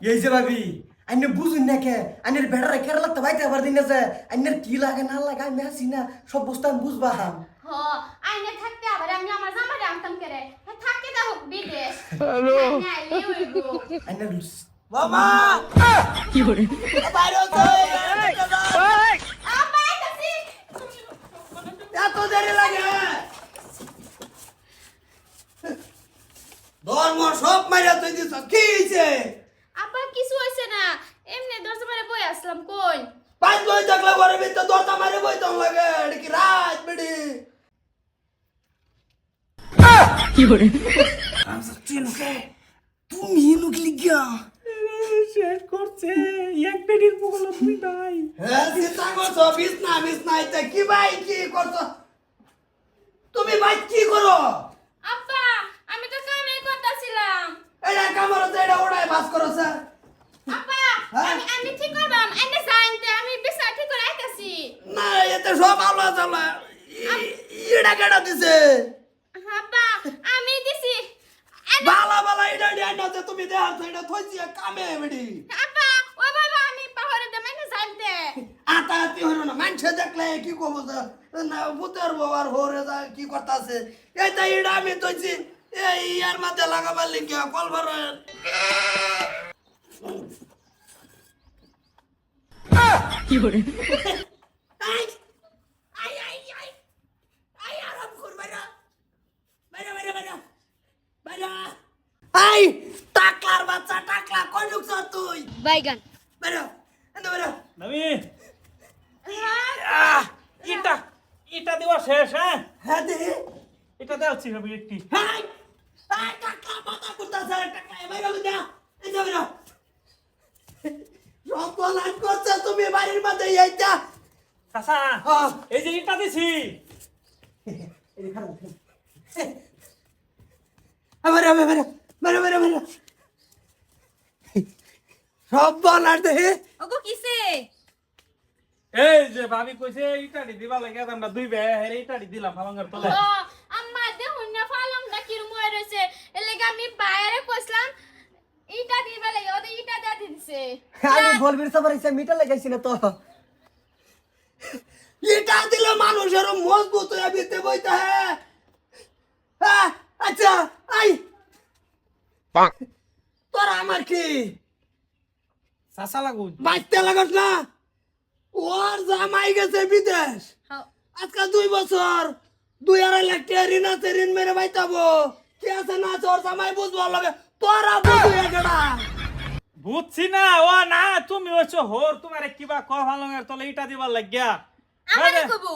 এই যে ভাবি আইনে বুঝুন না কে আইনের বেড়ারে কেরালা তো বাইতে আবার দিন আছে আইনের কি লাগে না লাগে আমি আসি না সব বস্তু আমি বুঝবা হ আইনে থাকতে আবার আমি আমার জামারে আনতাম করে থাকতে দাও বিদেশ হ্যালো আইনে আইলে হইবো আইনের মামা কি করে বাইরে আপা আইতাছি এত দেরি লাগে ধর্ম সব মাইরা তুই দিছ কি হইছে আপা কিছু হইছে না এমনি দরজা মারে বই আসলাম কই পাঁচ বই থাকলে ঘরে ভিতর দরজা মারে বই তো লাগে এটা কি রাত বেড়ি কি করে তুমি নুকলি গিয়া শেষ করছে এক পেটির পুকুর দুই ভাই হ্যাঁ চিন্তা করছো বিছনা এটা কি ভাই কি করছো তুমি ভাই কি করো আপা আমি তো কামে করতেছিলাম এটা কামড়তে এটা ওড়াই বাস করো স্যার আপা হ্যাঁ? আমি ঠিক করবাম আইনে জানতে আমি বিছা ঠিক করে আইতাছি না এতে সব আলো চালা এটা কেডা দিছে আপা আমি দিছি বালা বালা এটা ডিয়া না তুমি দেখাচ্ছ এটা থইছি কামে বেড়ি আপা ও বাবা আমি পাহরে দে মানে জানতে আতাতি হইলো না মানুষ দেখলে কি কব না ভূতের বাবার হোরে যা কি করতাছে এইটা এটা আমি তৈছি এই ইয়ার মাঝে লাগাবার লিখে কল ভরেন কি করে I I I I I আরাম কর বাইরা বাইরা বাইরা বাইরা বাইরা আই টাকলার বাচ্চা টাকলা কই ঢুকছ তুই বাইগান বাইরা এনে বাইরা নবী ইটা ইটা দেওয়া শেষ হ্যাঁ হ্যাঁ দে এটা দেওয়াচ্ছি নবী একটি হাই আই টাকলা মাথা করতাছে টাকলা বাইরা বুঝা এনে বাইরা রপলান করছ তুমি বাড়ির মধ্যে এইটা চাচা হ্যাঁ এই যে ইটা দিছি এই খারাপ আবার আবার আবার আবার আবার আবার সব বলার দেহে ওগো কিসে এই যে ভাবি কইছে ইটাটি দিবা লাগে আমরা দুই ভাই হেরে ইটাটি দিলাম ফালাঙ্গার তলে ও আম্মা দেখুন না ফালং না কি রুমে রয়েছে এর লাগি আমি বাইরে কইছিলাম ইটা দিবা লাগে ওদের ইটা দা দিছে আমি বলবির সবার ইচ্ছা মিটা লাগাইছি না তো এটা দিলে মানুষের মজবুত হয়ে বিতে বইতে হ্যাঁ আচ্ছা আই তোরা আমার কি চাচা লাগুন বাঁচতে লাগাস না ওর জামাই গেছে বিদেশ আজকে 2 বছর 2.5 লাখ টাকা ঋণ আছে ঋণ মেরে বাইতাবো কি আছে না আছে ওর জামাই বুঝবো লাগে তোরা বুঝবি একেটা বুঝছি না ও না তুমি হইছো হোর তোমারে কিবা ক ফালাঙ্গার তলে ইটা দিবার লাগিয়া আমারে কবু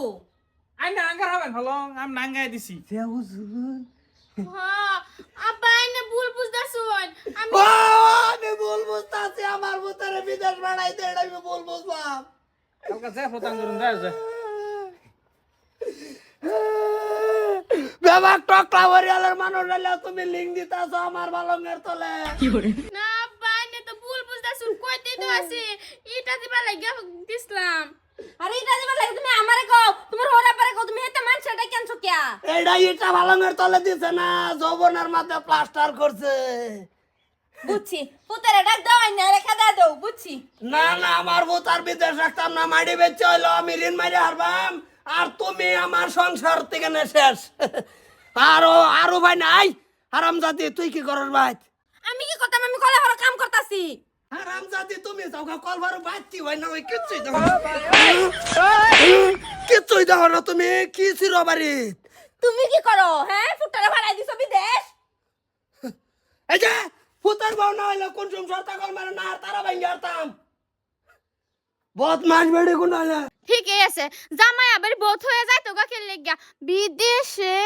আই না আঙ্গার হবেন ফালং আমি নাঙ্গাই দিছি হ্যাঁ আব্বা এনে ভুল বুঝতাছুন আমি ও আমি ভুল বুঝতাছি আমার ভূতেরে বিদেশ বানাইতে এটা আমি ভুল বুঝলাম কালকে যা ফতান করুন যা বেবাক টকলা ওরিয়ালের মানুষ হইলে তুমি লিঙ্ক দিতাছ আমার বালঙ্গের তলে কি করে না আব্বা এনে তো ভুল বুঝতাছুন কইতে তো আছি ইটা দিবা লাগে দিছলাম আরে ইটা দিবা লাগে তুমি আমারে কও তোমার হোরা পারে কও তুমি হেতে মানছটা কেনছো কিয়া এইটা ইটা বালঙ্গের তলে দিছে না যৌবনের মাঝে প্লাস্টার করছে বুঝছি পুতারে ডাক দাও আইনা রেখা দাও বুঝছি না না আমার ভূত আর বিদেশ রাখতাম না মাড়ি বেচে হইলো আমি ঋণ মারি হারবাম আর তুমি আমার সংসার থেকে না শেষ আরো ভাই নাই হারামজাদি তুই কি করস ভাই আমি কি করতাম আমি কলে হর কাম করতাছি হারামজাদি তুমি যাও কল ভার বাচ্চি হয় না ওই কিচ্ছুই দেখো কিচ্ছুই দেখো না তুমি কি ছিল বাড়ি তুমি কি করো হ্যাঁ ফুটারে ভাড়াই দিছো বিদেশ এই যে ফুতার বউ না হইলে কোন সংসার তাকল মারে না আর তারা ভাঙ্গি হারতাম বহুত মাছ বেড়ে কোন হইলে ঠিকই আছে জামাই আবার বোধ হয়ে যায় তো গা খেলে গিয়া বিদেশে